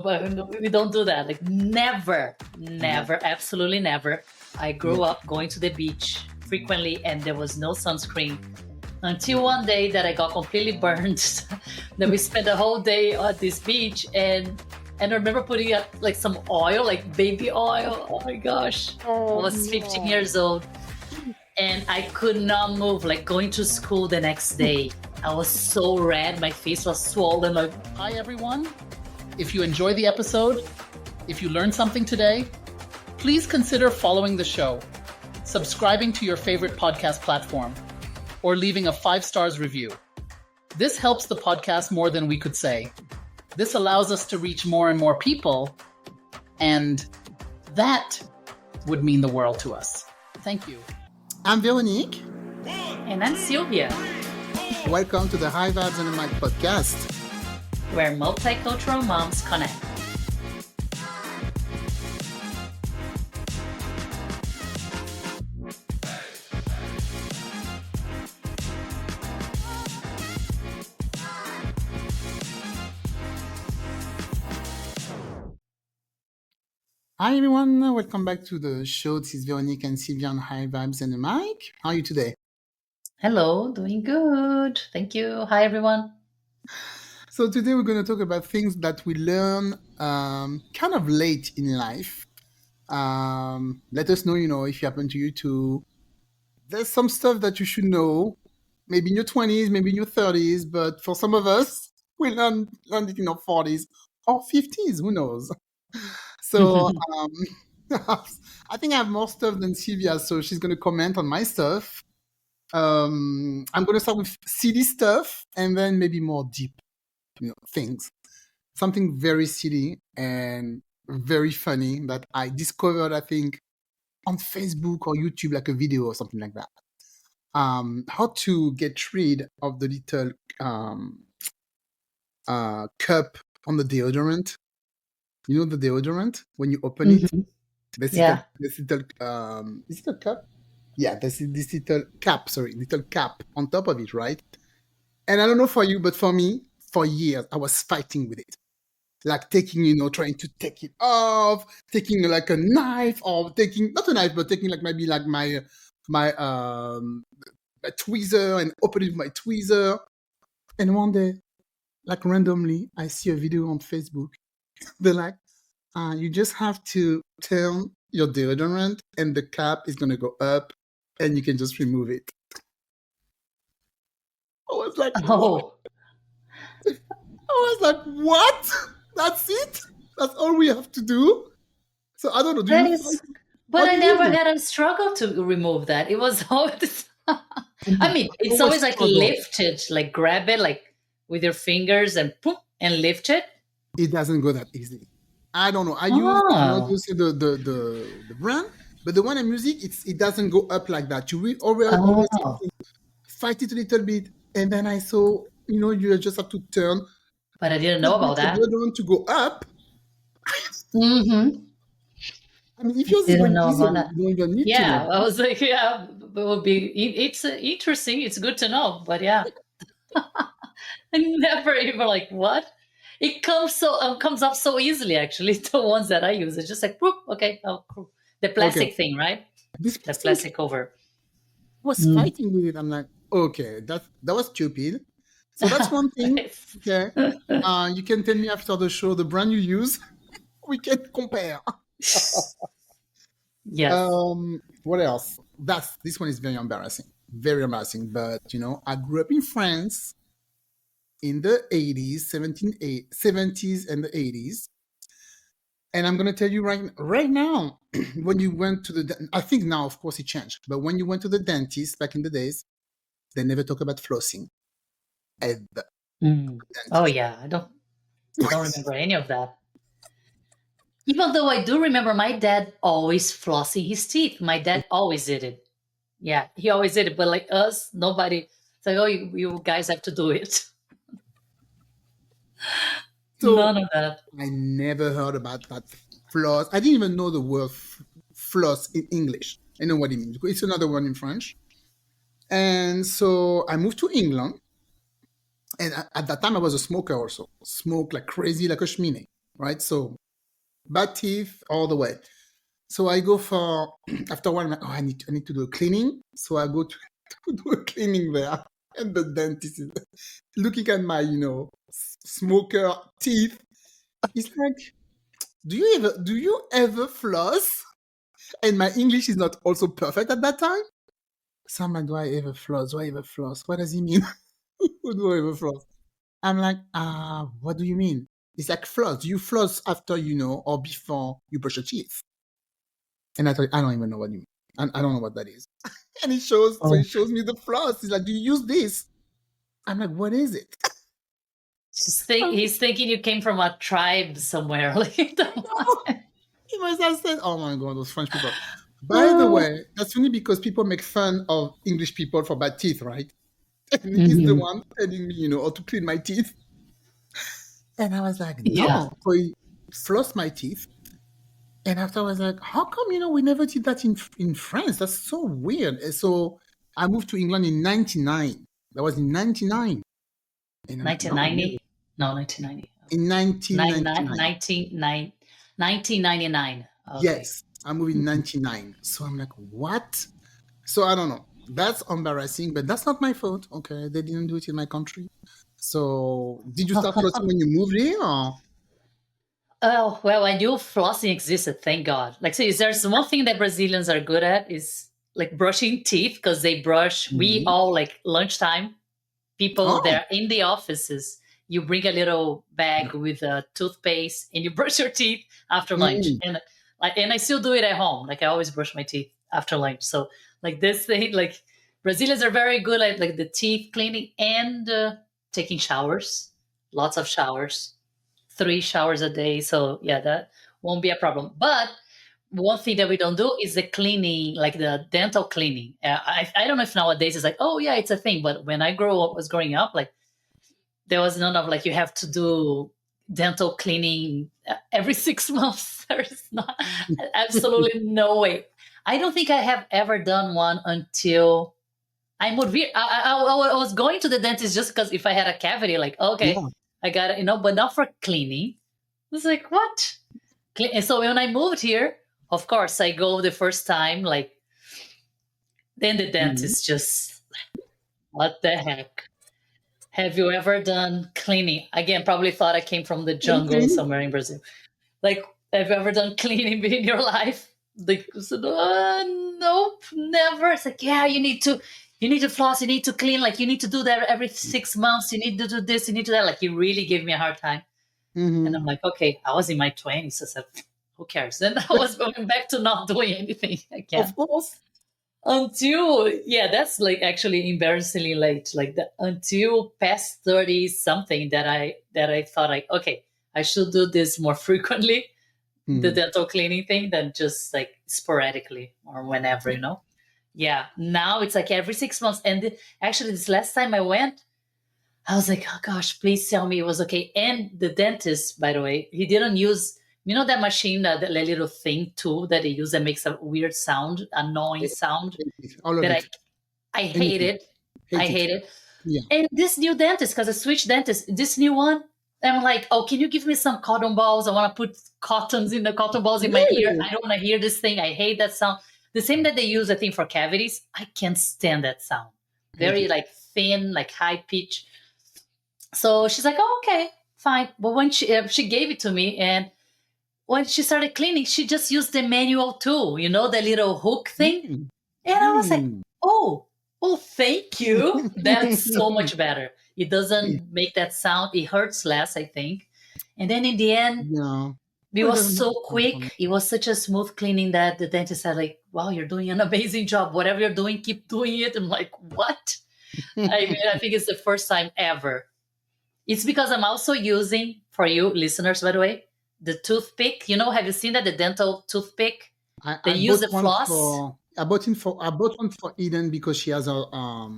we don't do that. Like never, absolutely never. I grew up going to the beach frequently, and there was no sunscreen until one day that I got completely burned. Then we spent the whole day at this beach, and I remember putting up like some oil, like baby oil. Oh my gosh! I was 15 years old, and I could not move. Like going to school the next day, I was so red. My face was swollen. Like, hi everyone. If you enjoy the episode, if you learned something today, please consider following the show, subscribing to your favorite podcast platform, or leaving a 5 stars review. This helps the podcast more than we could say. This allows us to reach more and more people, and that would mean the world to us. Thank you. I'm Veronique. And I'm Silvia. Welcome to the High Vibes and a Mic podcast, where multicultural moms connect. Hi everyone, welcome back to the show. This is Véronique and Silvia on High Vibes and a Mic. How are you today? Hello, doing good. Thank you. Hi everyone. So today we're going to talk about things that we learn kind of late in life. Let us know, if it happened to you too. There's some stuff that you should know, maybe in your 20s, maybe in your 30s, but for some of us, we learned it in our 40s or 50s, who knows? So I think I have more stuff than Silvia, so she's going to comment on my stuff. I'm going to start with silly stuff and then maybe more deep, things. Something very silly and very funny that I discovered, I think, on Facebook or YouTube, like a video or something like that. How to get rid of the little cup on the deodorant. You know the deodorant, when you open it, this little, is it a cup? Yeah, there's this little cap on top of it, right? And I don't know for you, but for me, for years, I was fighting with it. Like taking, trying to take it off, taking like a knife, or taking, not a knife, but taking like maybe like my tweezer and opening with my tweezer. And one day, like randomly, I see a video on Facebook. They're like, you just have to turn your deodorant and the cap is going to go up and you can just remove it. I was like, what? That's it? That's all we have to do? So I don't know. But I never had a struggle to remove that. It was always, I mean, it's always like lifted, like grab it like with your fingers and poof, and lift it. It doesn't go that easy. I don't know. I use the brand, but the one I'm using, it doesn't go up like that. You will always fight it a little bit, and then I saw, you just have to turn. But I didn't know about that. You don't want to go up. I mean, if yours is going easy, you don't even need to. Yeah, I was like, yeah, it would be. It's interesting. It's good to know, but yeah, I never even like what. It comes up so easily. Actually, the ones that I use, it's just like, whoop, okay, the plastic thing, right? The plastic cover. I was fighting with it. I'm like, okay, that was stupid. So that's one thing. Okay, you can tell me after the show the brand you use. We can compare. Yes. What else? This one is very embarrassing. Very embarrassing. But I grew up in France in the 80s, 70s and the 80s. And I'm going to tell you right now, when you went to I think now, of course, it changed. But when you went to the dentist back in the days, they never talk about flossing. Oh, yeah. I don't remember any of that. Even though I do remember my dad always flossing his teeth. My dad always did it. Yeah, he always did it. But like us, nobody. It's like, oh, you guys have to do it. So none of that. I never heard about that floss. I didn't even know the word floss in English. I know what it means. It's another one in French. And so I moved to England. And at that time, I was a smoker also. Smoked like crazy, like a shmine. right? So bad teeth all the way. So I go for after one. I'm like, oh, I need to do a cleaning. So I go to, to do a cleaning there, and the dentist is looking at my smoker teeth. He's like, do you ever floss? And my English is not also perfect at that time. So I'm like, do I ever floss? Do I ever floss? What does he mean? Do I ever floss? I'm like, what do you mean? It's like floss. Do you floss after or before you brush your teeth? And I thought, I don't even know what you mean. I don't know what that is. And so he shows me the floss. He's like, do you use this? I'm like, what is it? He's thinking you came from a tribe somewhere. Like, He must have said, oh my God, those French people. By the way, that's funny because people make fun of English people for bad teeth, right? And he's the one telling me, how to clean my teeth. And I was like, no. Yeah. So he flossed my teeth. And after I was like, how come, we never did that in France? That's so weird. And so I moved to England in 99. That was in 99. 1990? No, 1990. In 1999. 1999. Okay. Yes, I moved in 99. So I'm like, what? So I don't know. That's embarrassing, but that's not my fault. Okay, they didn't do it in my country. So did you start flossing when you moved here? Or? Oh, well, I knew flossing existed, thank God. Like, see, there's one thing that Brazilians are good at is like brushing teeth, because they brush, we all like lunchtime, people that are in the offices, you bring a little bag with a toothpaste and you brush your teeth after lunch. And I still do it at home. Like, I always brush my teeth after lunch. So like this thing, like Brazilians are very good at like the teeth cleaning and taking showers, lots of showers. 3 showers a day. So yeah, that won't be a problem. But one thing that we don't do is the cleaning, like the dental cleaning. I don't know if nowadays it's like, oh yeah, it's a thing. But when I was growing up, like there was none of like, you have to do dental cleaning every 6 months. There's not absolutely no way. I don't think I have ever done one until I moved here. I was going to the dentist just because if I had a cavity, like, okay. Yeah. I got it, but not for cleaning. It's like, what? And so when I moved here, of course, I go the first time, like, then the dentist just, what the heck? Have you ever done cleaning? Again, probably thought I came from the jungle somewhere in Brazil. Like, have you ever done cleaning in your life? Like, said, nope, never. It's like, yeah, you need to floss, you need to clean, like you need to do that every 6 months, you need to do this, you need to do that. Like, he really gave me a hard time. And I'm like, okay, I was in my 20s, so I said, who cares? Then I was going back to not doing anything again. Of course. Until, that's like actually embarrassingly late, like until past 30 something that I thought like, okay, I should do this more frequently, the dental cleaning thing, than just like sporadically or whenever, Yeah, now it's like every 6 months. And actually, this last time I went, I was like, oh gosh, please tell me it was okay. And the dentist, by the way, he didn't use, that machine, that little thing too that they use that makes a weird sound, annoying sound. That I hate it. I hate it. Yeah. And this new dentist, because I switched dentist, this new one, I'm like, oh, can you give me some cotton balls? I want to put cotton balls in my ear. I don't want to hear this thing. I hate that sound. The same that they use, I think, for cavities. I can't stand that sound. Very like thin, like high pitch. So she's like, oh, okay, fine. But when she gave it to me, and when she started cleaning, she just used the manual tool, the little hook thing. And I was like, oh, thank you. That's so much better. It doesn't make that sound. It hurts less, I think. And then in the end, it was so quick. It was such a smooth cleaning that the dentist said, like, wow, you're doing an amazing job. Whatever you're doing, keep doing it. I'm like, what? I think it's the first time ever. It's because I'm also using, for you listeners, by the way, the toothpick. Have you seen that? The dental toothpick? They use the floss. I bought one for Eden because she has a, how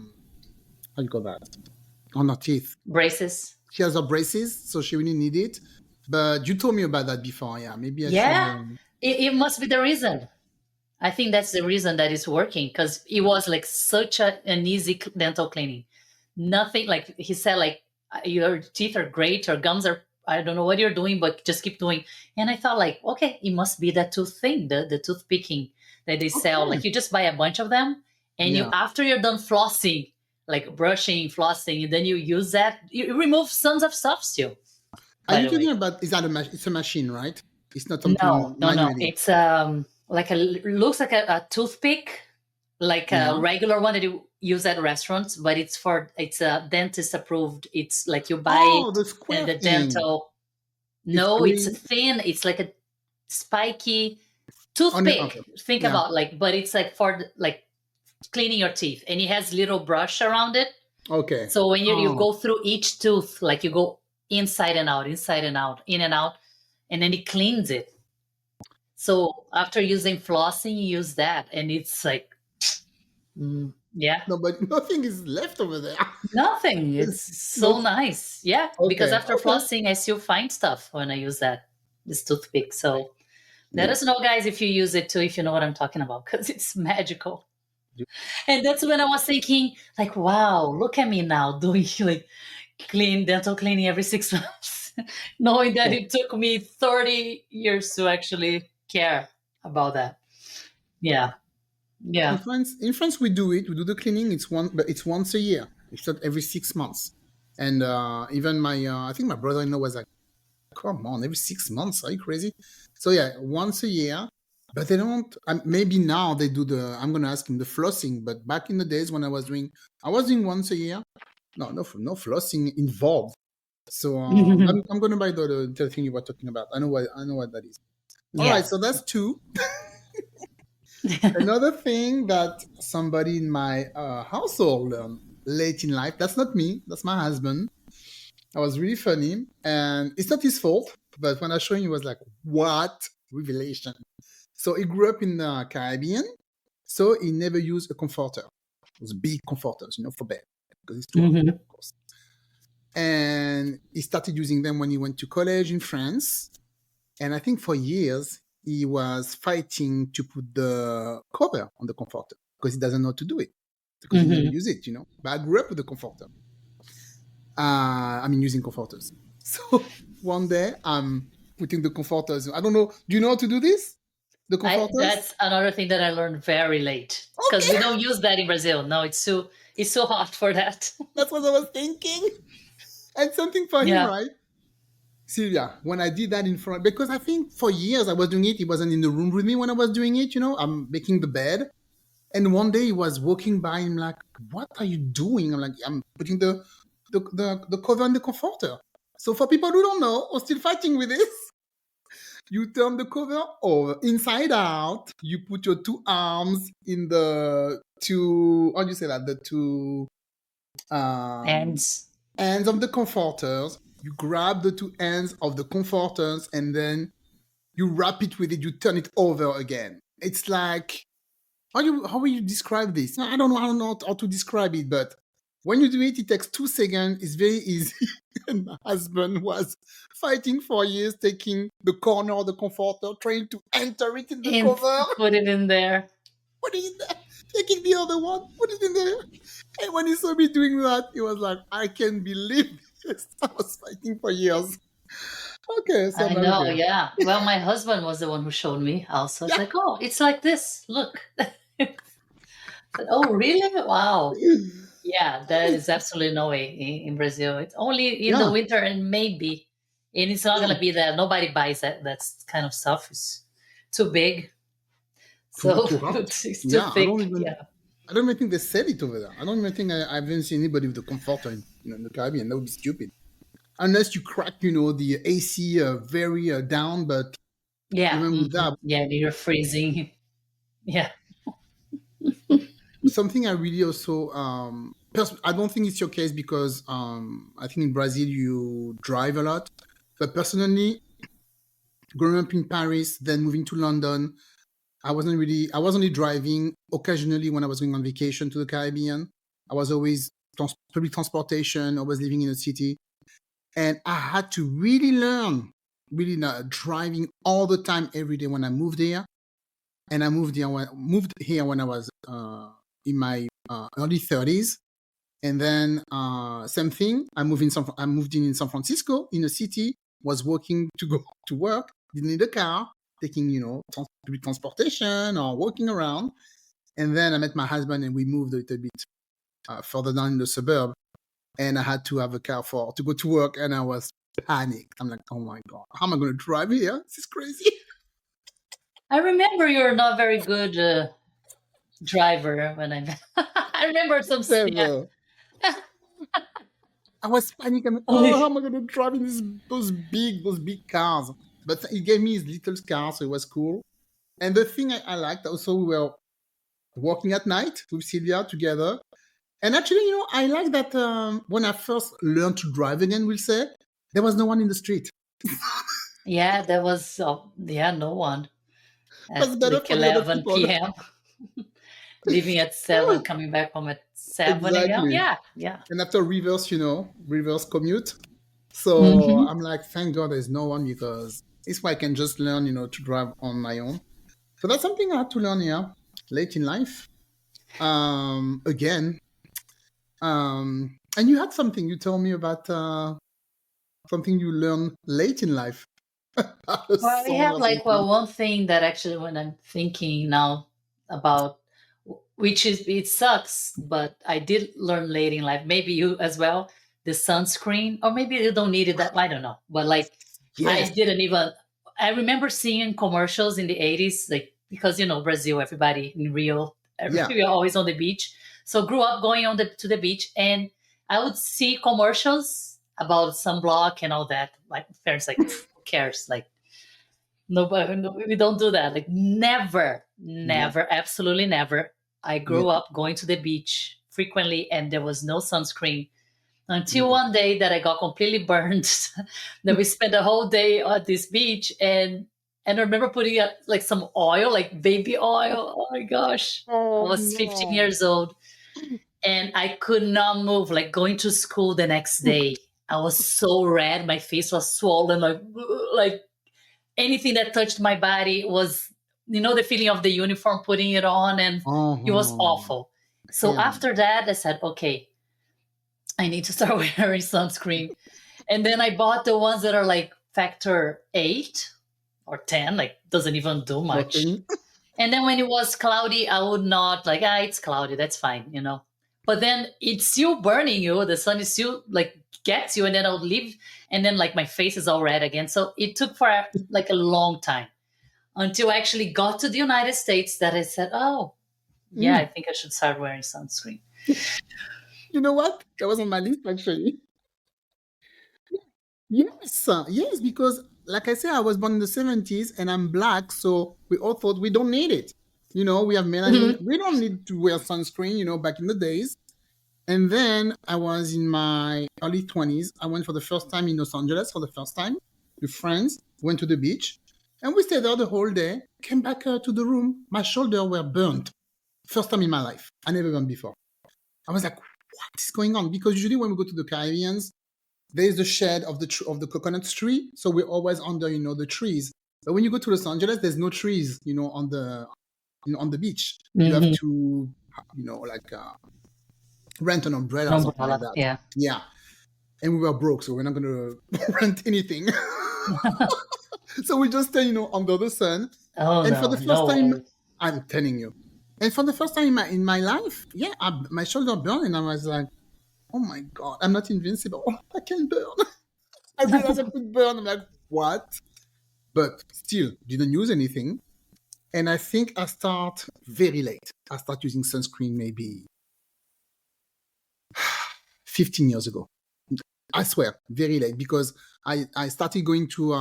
do you call that? On her teeth. Braces. She has her braces, so she really need it. But you told me about that before. Yeah, maybe I should. It must be the reason. I think that's the reason that it's working, because it was like such an easy dental cleaning. Nothing, like he said, like your teeth are great, your gums are I don't know what you're doing, but just keep doing. And I thought like, okay, it must be that tooth thing, the tooth picking that they sell. Okay. Like you just buy a bunch of them, and you Yeah. after you're done flossing, like brushing, flossing, and then you use that, you remove tons of stuff still. Are By you the talking way, about, is that it's a machine, right? It's not no, something no, no. manually. It's like looks like a toothpick, like a Yeah. regular one that you use at restaurants, but it's a dentist approved. It's like you buy Oh, it the and square the thing. dental. It's No, it's green. thin. It's like a spiky Okay. toothpick. Think Yeah. about like, but it's like for like cleaning your teeth, and it has little brush around it. Okay. So when you Oh, go through each tooth, like you go inside and out, in and out, and then it cleans it. So after using flossing, you use that, and it's like, yeah, no, but nothing is left over there. nothing. It's No. so nice. Yeah, because Okay. after Okay. flossing, I still find stuff when I use this toothpick. So let Yeah. us know, guys, if you use it too, if you know what I'm talking about, because it's magical. And that's when I was thinking, like, wow, look at me now doing like dental cleaning every 6 months, knowing that it took me 30 years to actually care about that. Yeah. In Yeah. France, we do it. We do the cleaning. But it's once a year. It's not every 6 months. And even I think my brother-in-law was like, "Come on, every 6 months? Are you crazy?" So yeah, once a year. But they don't. Maybe now they do the. I'm gonna ask him the flossing. But back in the days when I was doing once a year. No flossing involved. So I'm gonna buy the thing you were talking about. I know what that is. All right, Yeah. so that's two. Another thing that somebody in my household learned late in life. That's not me. That's my husband. That was really funny, and it's not his fault. But when I showed him, he was like, "What revelation!" So he grew up in the Caribbean, so he never used a comforter. It was big comforters, for bed because it's too hot, Mhm. of course. And he started using them when he went to college in France. And I think for years he was fighting to put the cover on the comforter because he doesn't know how to do it because he never Mhm. used it. But I grew up with the comforter. Using comforters. So one day I'm putting the comforters. I don't know. Do you know how to do this? The comforters? That's another thing that I learned very late because we Okay, don't use that in Brazil. No, it's so hot for that. that's what I was thinking. And something for him, Yeah. right? Silvia, when I did that in front, because I think for years I was doing it, he wasn't in the room with me when I was doing it, I'm making the bed. And one day he was walking by and I'm like, what are you doing? I'm like, I'm putting the cover on the comforter. So for people who don't know or still fighting with this, you turn the cover over inside out. You put your two arms in the two, how do you say that? The two And ends of the comforters. You grab the two ends of the comforters and then you wrap it with it. You turn it over again. It's like, how will you describe this? I don't know how to describe it, but when you do it, it takes 2 seconds. It's very easy. And my husband was fighting for years, taking the corner of the comforter, trying to enter it in the cover. put it in there. Put it in there. Taking the other one, put it in there. And when he saw me doing that, he was like, I can't believe this. I was fighting for years. Okay, so I'm I like, know, okay. yeah. Well, my husband was the one who showed me also. It's Yeah. like, oh, it's like this. Look. Oh, really? Wow. Yeah, there is absolutely no way in Brazil. It's only in the Yeah. winter and maybe, and it's not Yeah. gonna be there. Nobody buys that kind of stuff. It's too big, Too so too hot. it's too Yeah, thick. Yeah. I don't even think they sell it over there. I don't even think I've even seen anybody with a comforter in the Caribbean. That would be stupid. Unless you crack, the AC very down, but Yeah. even with that, Yeah, you're freezing. Yeah. something I really also I don't think it's your case because I think in Brazil you drive a lot, but personally, growing up in Paris, then moving to London, I was only driving occasionally when I was going on vacation to the Caribbean. I was always public transportation, always living in a city. And I had to really learn, driving all the time, every day when I moved here. And I moved here when I was in my early 30s. And then same thing, I moved in San Francisco, in a city. was walking to go to work, didn't need a car, taking, public transportation or walking around. And then I met my husband and we moved a little bit further down in the suburb. And I had to have a car to go to work. And I was panicked. I'm like, oh my God, how am I going to drive here? This is crazy. I remember you're not very good driver when I remember some. Yeah. I was panicking. I'm like, oh, how am I going to drive in those big cars? But he gave me his little car, so it was cool. And the thing I liked also, we were walking at night with Silvia together. And actually, I like that when I first learned to drive again, we'll say, there was no one in the street. Yeah, there was, no one. At better like for the other 11 people. p.m. Leaving at 7, coming back home at 7 a.m. Exactly. Yeah. And after reverse commute. So I'm like, thank God there's no one, because it's why I can just learn, to drive on my own. So that's something I had to learn here late in life. Again. And you had something you told me about something you learned late in life. Well, we have one thing that actually, when I'm thinking now about, which is, it sucks, but I did learn late in life. Maybe you as well, the sunscreen, or maybe you don't need it that, I don't know. But Yes. I remember seeing commercials in the 80s, because, Brazil, everybody in Rio, we are always on the beach. So grew up going to the beach, and I would see commercials about sunblock and all that. Parents who cares? No, we don't do that. Never, absolutely never. I grew up going to the beach frequently, and there was no sunscreen until one day that I got completely burned. That we spent the whole day at this beach, and I remember putting some oil, baby oil. Oh my gosh. I was 15 years old, and I could not move, going to school the next day. I was so red. My face was swollen, like anything that touched my body was, the feeling of the uniform, putting it on, and it was awful. So after that, I said, okay, I need to start wearing sunscreen. And then I bought the ones that are factor 8 or 10, doesn't even do much. Okay. And then when it was cloudy, I would not it's cloudy, that's fine, But then it's still burning you. The sun is still gets you, and then I would leave, and then my face is all red again. So it took for a long time until I actually got to the United States that I said, oh, yeah, I think I should start wearing sunscreen. You know what? That was on my list, actually. Yes, because like I said, I was born in the 70s and I'm Black, so we all thought we don't need it. We have melanin. We don't need to wear sunscreen, back in the days. And then I was in my early 20s. I went for the first time in Los Angeles for the first time with friends, went to the beach, and we stayed there the whole day. Came back to the room. My shoulders were burnt. First time in my life. I never gone before. I was like, what is going on? Because usually when we go to the Caribbean, there is the shade of the coconut tree. So we're always under, the trees. But when you go to Los Angeles, there's no trees, on the beach. You have to, rent an umbrella or something like that. Yeah. And we were broke, so we're not going to rent anything. So we just stay, under the sun. And for the first time, I'm telling you. And for the first time in my life, my shoulder burned, and I was like, oh my God, I'm not invincible. I can burn. I realized I could burn. I'm like, what? But still, didn't use anything. And I think I start very late. I start using sunscreen maybe 15 years ago. I swear, very late, because I started going to,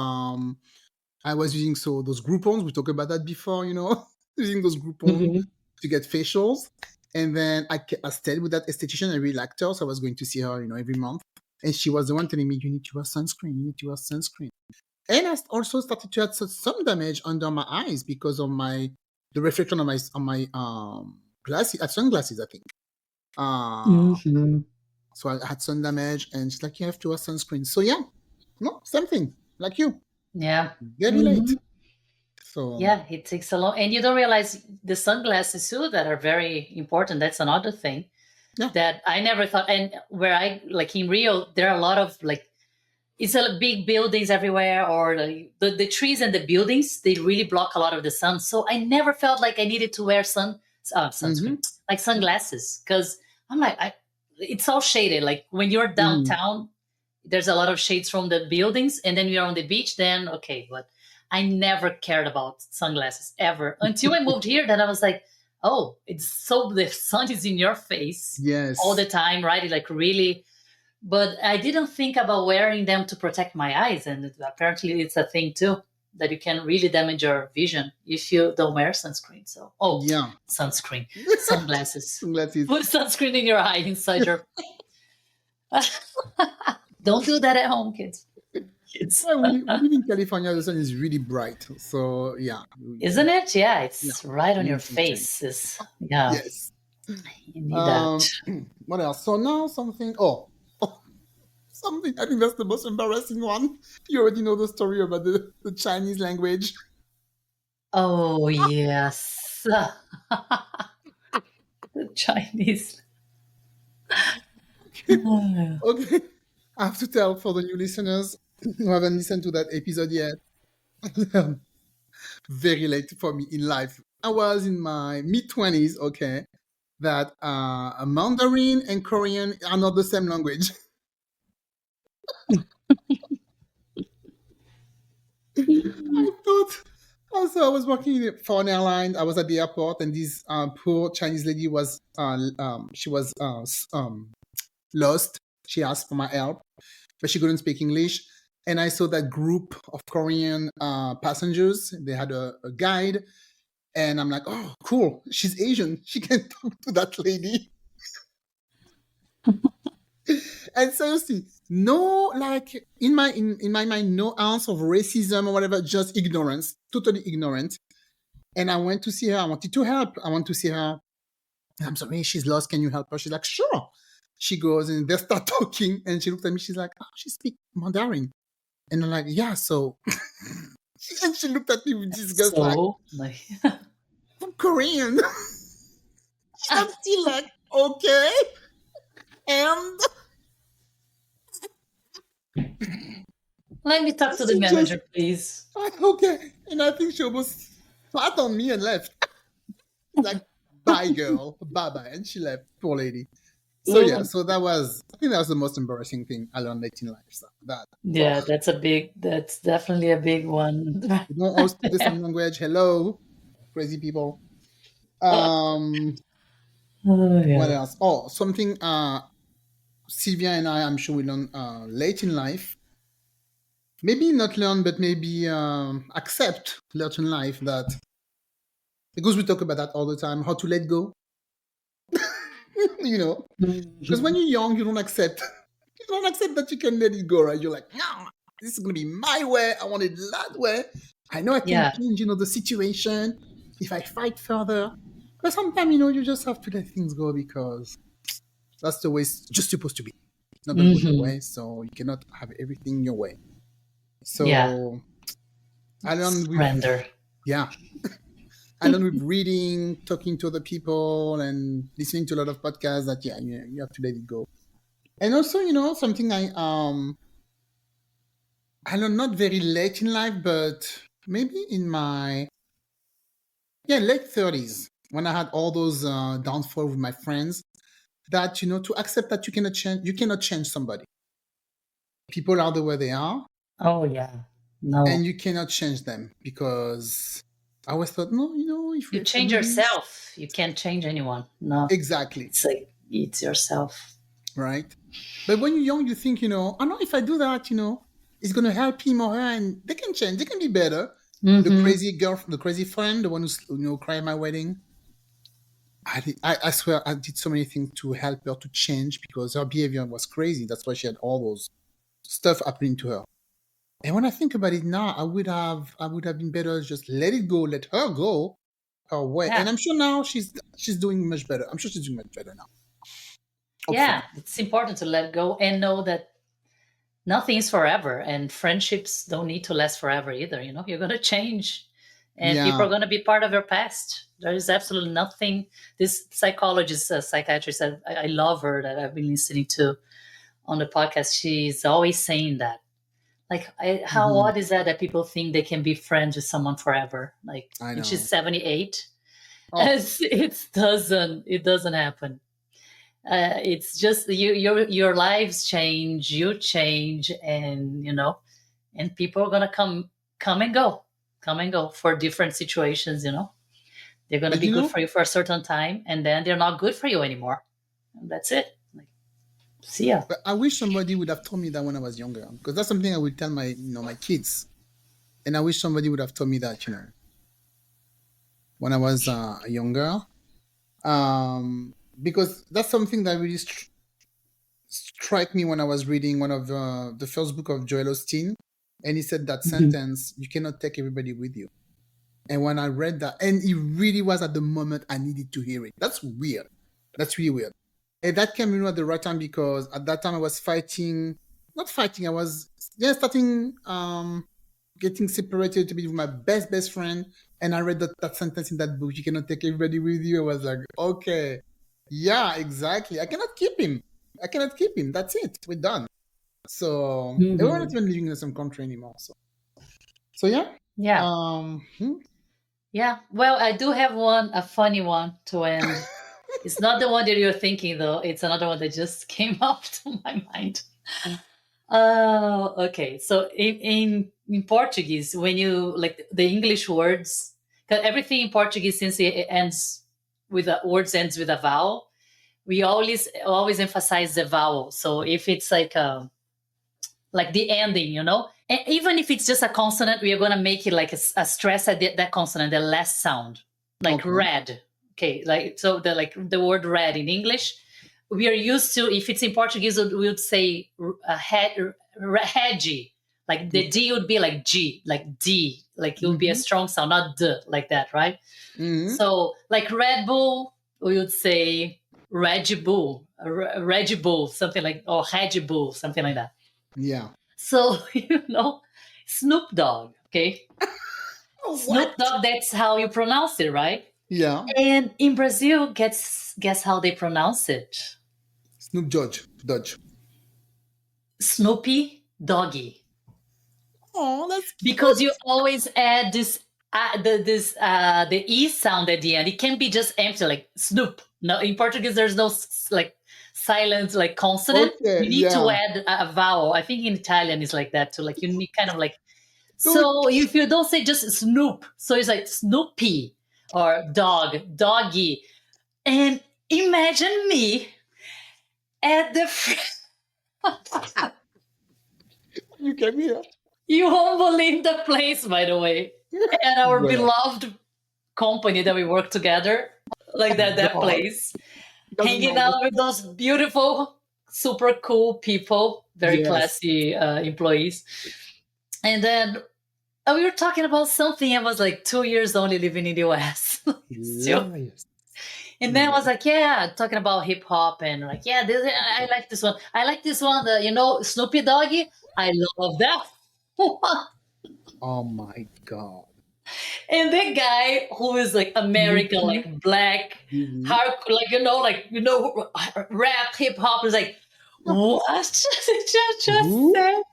I was using those Groupons. We talked about that before, using those Groupons to get facials. And then I stayed with that esthetician. I really liked her, so I was going to see her, every month. And she was the one telling me, you need to wear sunscreen. And I also started to have some damage under my eyes because of the reflection on my glasses, sunglasses, I think. So I had sun damage, and she's like, you have to wear sunscreen. So same thing, like you. Yeah. Very late. So yeah, it takes a long, and you don't realize the sunglasses too that are very important. That's another thing that I never thought. And where I in Rio, there are a lot of it's a big buildings everywhere, or the trees and the buildings, they really block a lot of the sun. So I never felt like I needed to wear sunscreen, like sunglasses, because I'm like, it's all shaded. Like when you're downtown, there's a lot of shades from the buildings, and then you're on the beach, then okay. But I never cared about sunglasses ever until I moved here. Then I was like, oh, it's so the sun is in your face all the time, right? Like really. But I didn't think about wearing them to protect my eyes, and apparently it's a thing too, that you can really damage your vision if you don't wear sunscreen. So, sunscreen, sunglasses. Sunglasses. Put sunscreen in your eye inside your. Don't do that at home, kids. Yeah, we live in California. The sun is really bright, so yeah. Isn't it? Yeah, it's right on your face. Yeah. Yes. You need that. What else? So now something. Something. I think that's the most embarrassing one. You already know the story about the Chinese language. Oh yes, the Chinese. Okay. I have to tell for the new listeners who haven't listened to that episode yet. Very late for me in life. I was in my mid-20s, okay, that Mandarin and Korean are not the same language. I thought. Also, I was working for an airline. I was at the airport, and this poor Chinese lady was lost. She asked for my help, but she couldn't speak English. And I saw that group of Korean passengers. They had a guide, and I'm like, oh, cool. She's Asian. She can talk to that lady. And seriously, no, like in my mind, no ounce of racism or whatever, just ignorance, totally ignorant. And I went to see her. I wanted to help. I want to see her. I'm sorry, she's lost. Can you help her? She's like, sure. She goes and they start talking, and she looked at me. She's like, oh, she speaks Mandarin. And I'm like, yeah. So, and she looked at me with disgust, like, I'm Korean. I'm still like, okay. And let me talk to the manager, please. Okay. And I think she almost spat on me and left. Like, bye, girl. Bye-bye. And she left. Poor lady. So, yeah. So I think that was the most embarrassing thing I learned late in life. So that's definitely a big one. You don't all speak the same language. Hello, crazy people. What else? Oh, something Silvia and I'm sure we learned late in life. Maybe not learn, but maybe accept late in life that, because we talk about that all the time, how to let go. Because when you're young, you don't accept that you can let it go, right? You're like, no, this is going to be my way. I want it that way. I know I can change, the situation if I fight further. But sometimes, you just have to let things go because that's the way it's just supposed to be. It's not going to go your way, so you cannot have everything your way. So I learned surrender. I learned with reading, talking to other people, and listening to a lot of podcasts that you have to let it go. And also, something I learned not very late in life, but maybe in my late 30s, when I had all those downfalls with my friends, that to accept that you cannot change somebody. People are the way they are. Oh yeah, no. And you cannot change them, because I always thought, no, if you change yourself, you can't change anyone. No, exactly. It's like it's yourself, right? But when you're young, you think, oh no, if I do that, it's going to help him or her, and they can change. They can be better. The crazy girl, the crazy friend, the one who cried at my wedding. I swear I did so many things to help her to change, because her behavior was crazy. That's why she had all those stuff happening to her. And when I think about it now, I would have been better just let it go, let her go her way. Yeah. And I'm sure now she's doing much better. I'm sure she's doing much better now. Hopefully. Yeah, it's important to let go and know that nothing is forever, and friendships don't need to last forever either. You're going to change, and people are going to be part of your past. There is absolutely nothing. This psychologist, psychiatrist, I love her, that I've been listening to on the podcast. She's always saying that Like, how odd is that people think they can be friends with someone forever? Like, I and know. she's 78. Oh, It doesn't happen. It's just your lives change, you change, and and people are gonna come and go for different situations. They're gonna but be good for you for a certain time, and then they're not good for you anymore. And that's it. Like, see ya. but I wish somebody would have told me that when I was younger, because that's something I would tell my kids, and I wish somebody would have told me that, when I was younger, because that's something that really struck me when I was reading one of the first book of Joel Osteen, and he said that sentence: "You cannot take everybody with you." And when I read that, and it really was at the moment I needed to hear it. That's weird. That's really weird. And that came at the right time, because at that time I was not fighting. I was starting getting separated to be with my best friend, and I read that sentence in that book: "You cannot take everybody with you." I was like, okay, yeah, exactly. I cannot keep him. That's it. We're done. So they were not even living in the same country anymore. So yeah. Yeah. Um, hmm. Yeah. Well, I do have a funny one to end. It's not the one that you're thinking, though. It's another one that just came up to my mind. Oh, okay. So in Portuguese, when you like the English words, because everything in Portuguese, since it ends with words ends with a vowel, we always emphasize the vowel. So if it's like the ending, and even if it's just a consonant, we are gonna make it like a stress at that consonant, the last sound, like Okay. red. Okay, like so the word red in English, we are used to. If it's in Portuguese, we would say hedgy. Like the D would be like G, like D, like it would be a strong sound, not D, like that, right? So like Red Bull, we would say Reggie Bull, Reggie Bull, something like, or Reggie Bull, something like that. Yeah. So Snoop Dogg, okay? Snoop Dogg, that's how you pronounce it, right? Yeah. And in Brazil, guess how they pronounce it? Snoop Dodge. Snoopy Doggy. Oh, that's cute. Because you always add this the E sound at the end. It can be just empty, like Snoop. No, in Portuguese, there's no like silent like consonant. Okay, You need to yeah. add a vowel. I think in Italian it's like that too. Like you need kind of like. So So if you don't say just Snoop, so it's like Snoopy or dog, doggy. And imagine me at the you came here. you won't believe the place, by the way. And our Well, beloved company that we work together, like that God, place, doesn't hanging know. out with those beautiful, super cool people, very Yes. classy employees. And then we were talking about something. I was like 2 years only living in the US. Still. Yes. And then I was like, yeah, talking about hip hop and like, yeah, I like this one. I like this one, Snoopy Doggy. I love that one. Oh my God. And the guy who is like American, like black, hard, like, rap, hip hop is like, what? Did you just Who? say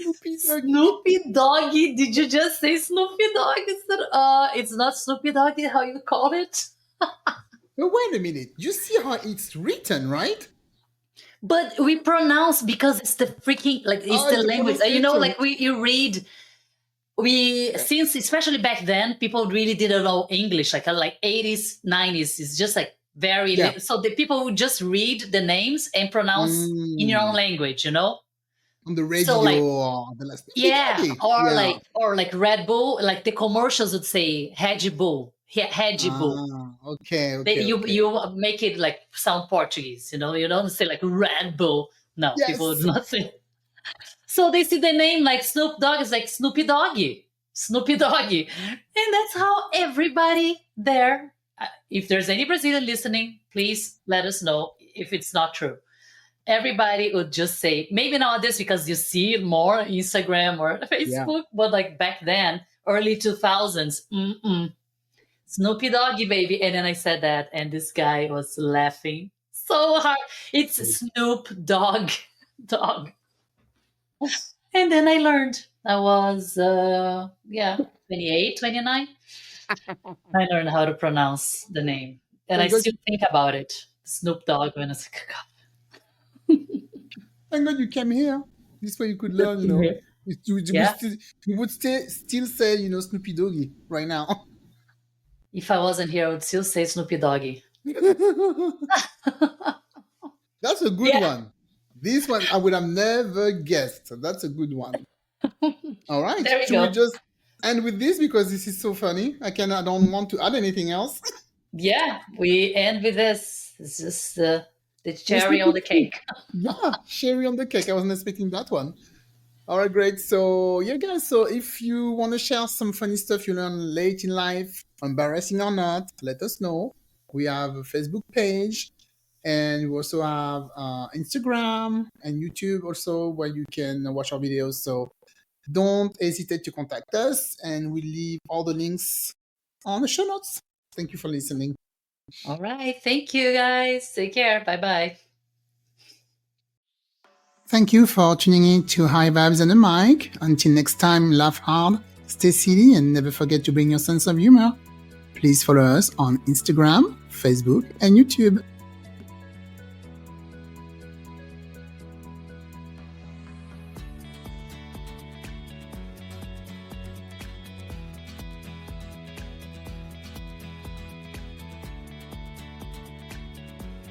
Snoopy Doggy. Snoopy Doggy? Did you just say Snoopy Doggy? It's not Snoopy Doggy, how you call it? But wait a minute. You see how it's written, right? But we pronounce because it's the freaking it's the the language. pronunciation. Like you read. Since especially back then, people really didn't know English. Like 80s, 90s is just like very. Yeah. So the people would just read the names and pronounce in your own language. On the radio, So like or the last. yeah, or Yeah. like Red Bull. Like the commercials would say Hedgy Bull, Hedgy Bull. Okay. You make it like sound Portuguese. You don't say like Red Bull. No, Yes. people would not say. So they see the name like Snoop Dogg is like Snoopy Doggy, Snoopy Doggy. And that's how everybody there, if there's any Brazilian listening, please let us know if it's not true. Everybody would just say, maybe nowadays because you see it more on Instagram or Facebook, but like back then, early 2000s, Snoopy Doggy, baby. And then I said that, and this guy was laughing so hard. It's Snoop Dogg. And then I learned. I was, 28, 29. I learned how to pronounce the name. And I Thank God, still think about it. Snoop Dogg when it's like, thank God you came here. This way you could learn, you know. yeah. You would still say, you know, Snoopy Doggy right now. If I wasn't here, I would still say Snoopy Doggy. That's a good Yeah. one. This one I would have never guessed. That's a good one. All right. There we Should we go. just end with this because this is so funny? I don't want to add anything else. Yeah, we end with this. This is the Let's cherry make on it the quick. cake. Yeah, cherry on the cake. I wasn't expecting that one. All right, great. So, yeah, guys. So, if you want to share some funny stuff you learned late in life, embarrassing or not, let us know. We have a Facebook page, and we also have Instagram and YouTube also where you can watch our videos. So, don't hesitate to contact us, and we leave all the links on the show notes. Thank you for listening. All right. Thank you, guys. Take care. Bye bye. Thank you for tuning in to High Vibes and a Mic. Until next time, laugh hard, stay silly, and never forget to bring your sense of humor. Please follow us on Instagram, Facebook, and YouTube.